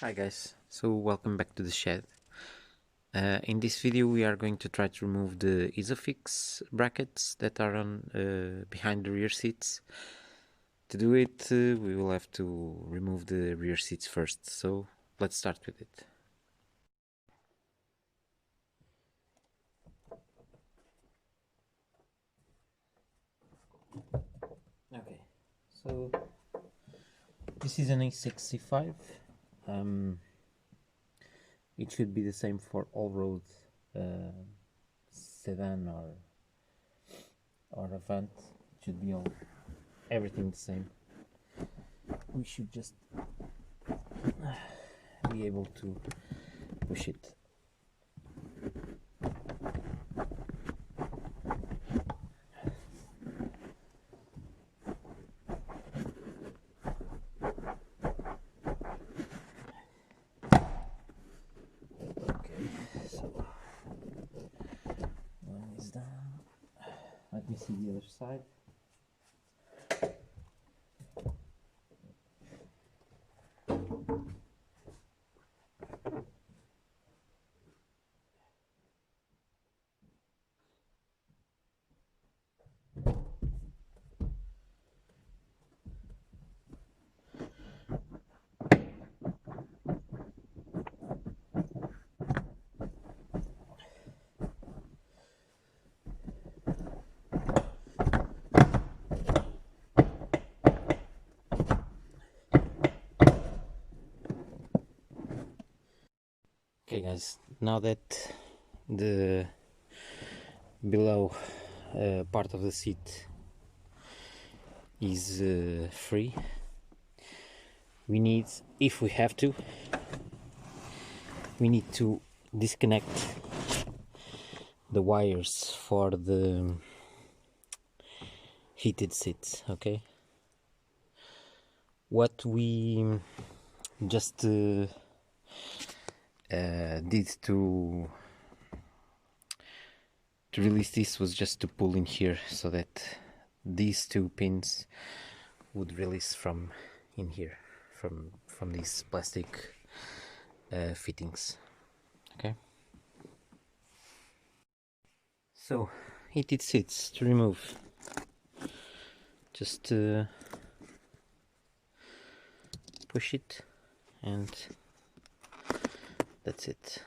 Hi guys, so welcome back to the shed. In this video we are going to try to remove the Isofix brackets that are on behind the rear seats. To do it we will have to remove the rear seats first, so let's start with it. Okay, so this is an A6 C5. It should be the same for all road sedan or Avant. It should be everything the same. We should just be able to push it. One is down. Let me see the other side. Okay guys, now that the below part of the seat is free, we need, if we have to, we need to disconnect the wires for the heated seats. Okay, what we just did to release this was just to pull in here so that these two pins would release from in here, from these plastic fittings. Okay, so heated seats to remove, just push it and that's it.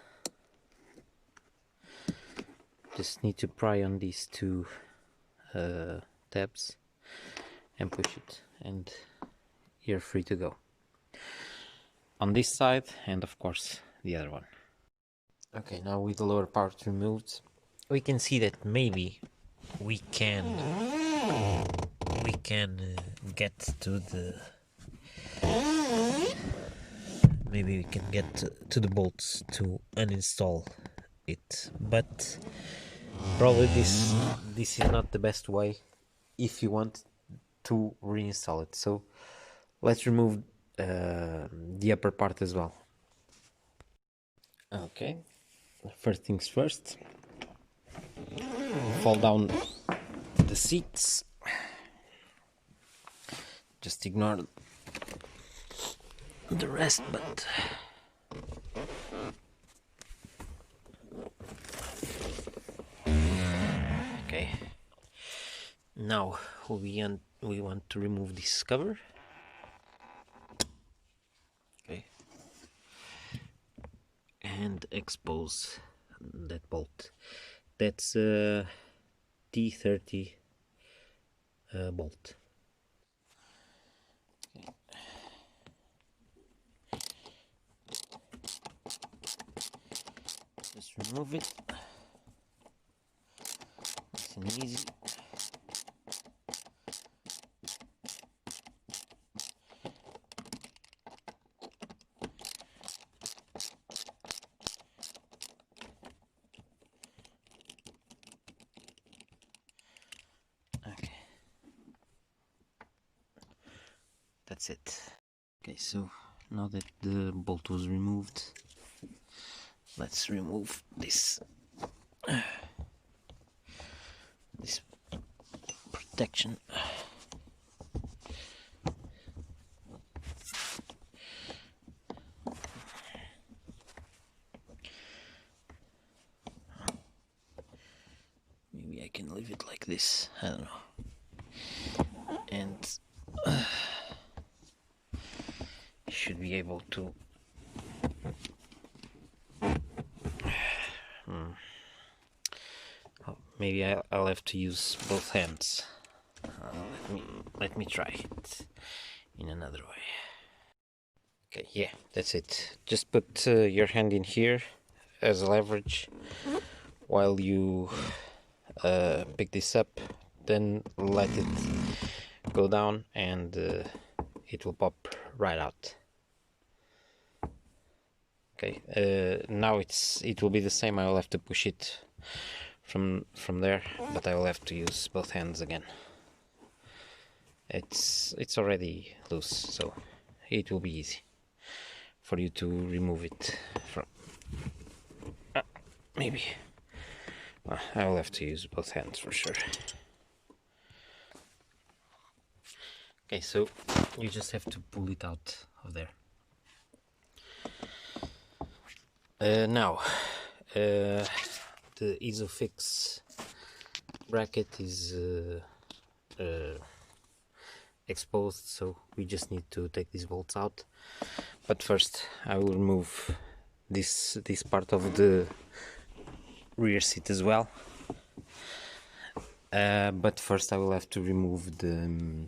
Just need to pry on these two tabs and push it, and you're free to go on this side and of course the other one. Okay, now with the lower part removed, we can see that maybe we can get to the bolts to uninstall it, but probably this is not the best way if you want to reinstall it. So let's remove the upper part as well. Okay, first things first, fall down the seats. Just ignore the rest, but okay. Now we want to remove this cover. Okay, and expose that bolt. That's a T30 bolt. Okay. Just remove it. Nice and easy. Okay, that's it. Okay, so now that the bolt was removed, let's remove this protection. can leave it like this, I don't know. And you should be able to maybe I'll have to use both hands. Let me try it in another way. Okay, yeah, that's it. Just put your hand in here as a leverage while you pick this up, then let it go down and it will pop right out. Okay, now it will be the same. I will have to push it from there, but I will have to use both hands again. It's already loose, so it will be easy for you to remove it from. Maybe well, I will have to use both hands for sure. Okay, so you just have to pull it out of there. Now the Isofix bracket is exposed, so we just need to take these bolts out. But first I will remove this part of the rear seat as well. But first I will have to remove the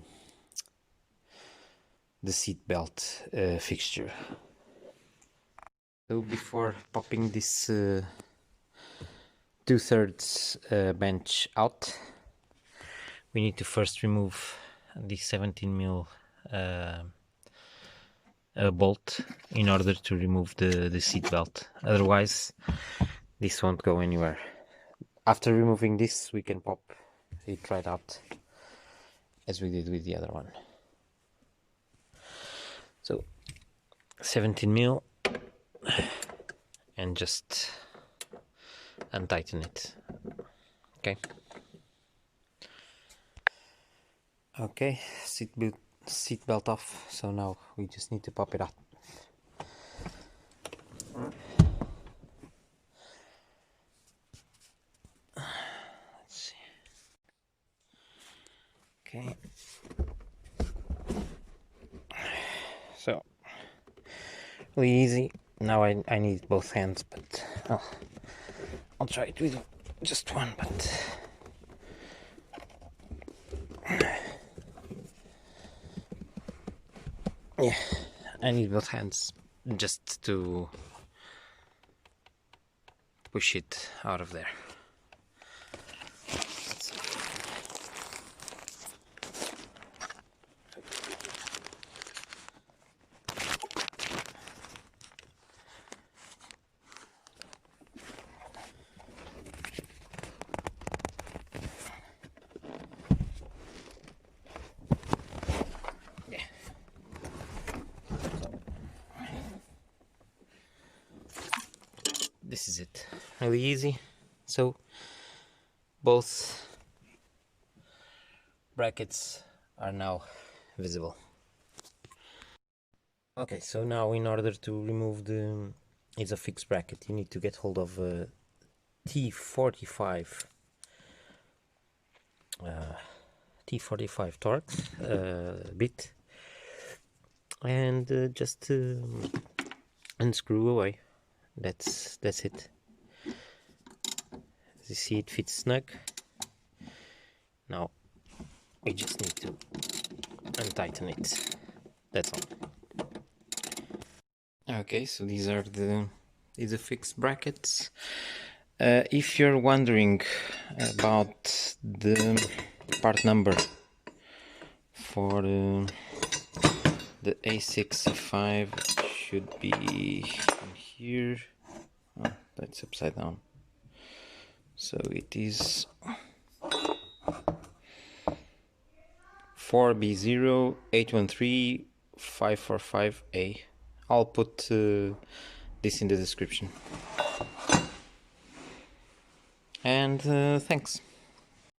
seat belt fixture. So before popping this 2/3 bench out, we need to first remove the 17mm bolt in order to remove the seat belt. Otherwise this won't go anywhere. After removing this, we can pop it right out as we did with the other one. So 17mm, and just untighten it. Okay, seat belt off. So now we just need to pop it out. Let's see. Okay. So really easy. Now I need both hands, but I'll try it with just one. But yeah, I need both hands just to push it out of there. This is it, really easy. So both brackets are now visible. Okay, so now in order to remove the Isofix bracket, you need to get hold of a T45 Torx bit and just unscrew away. That's it. As you see, it fits snug. Now we just need to untighten it. That's all. Okay, so these are the Isofix brackets. If you're wondering about the part number for the A6 C5, it should be here. Oh, that's upside down. So it is 4B0813545A. I'll put this in the description. And thanks.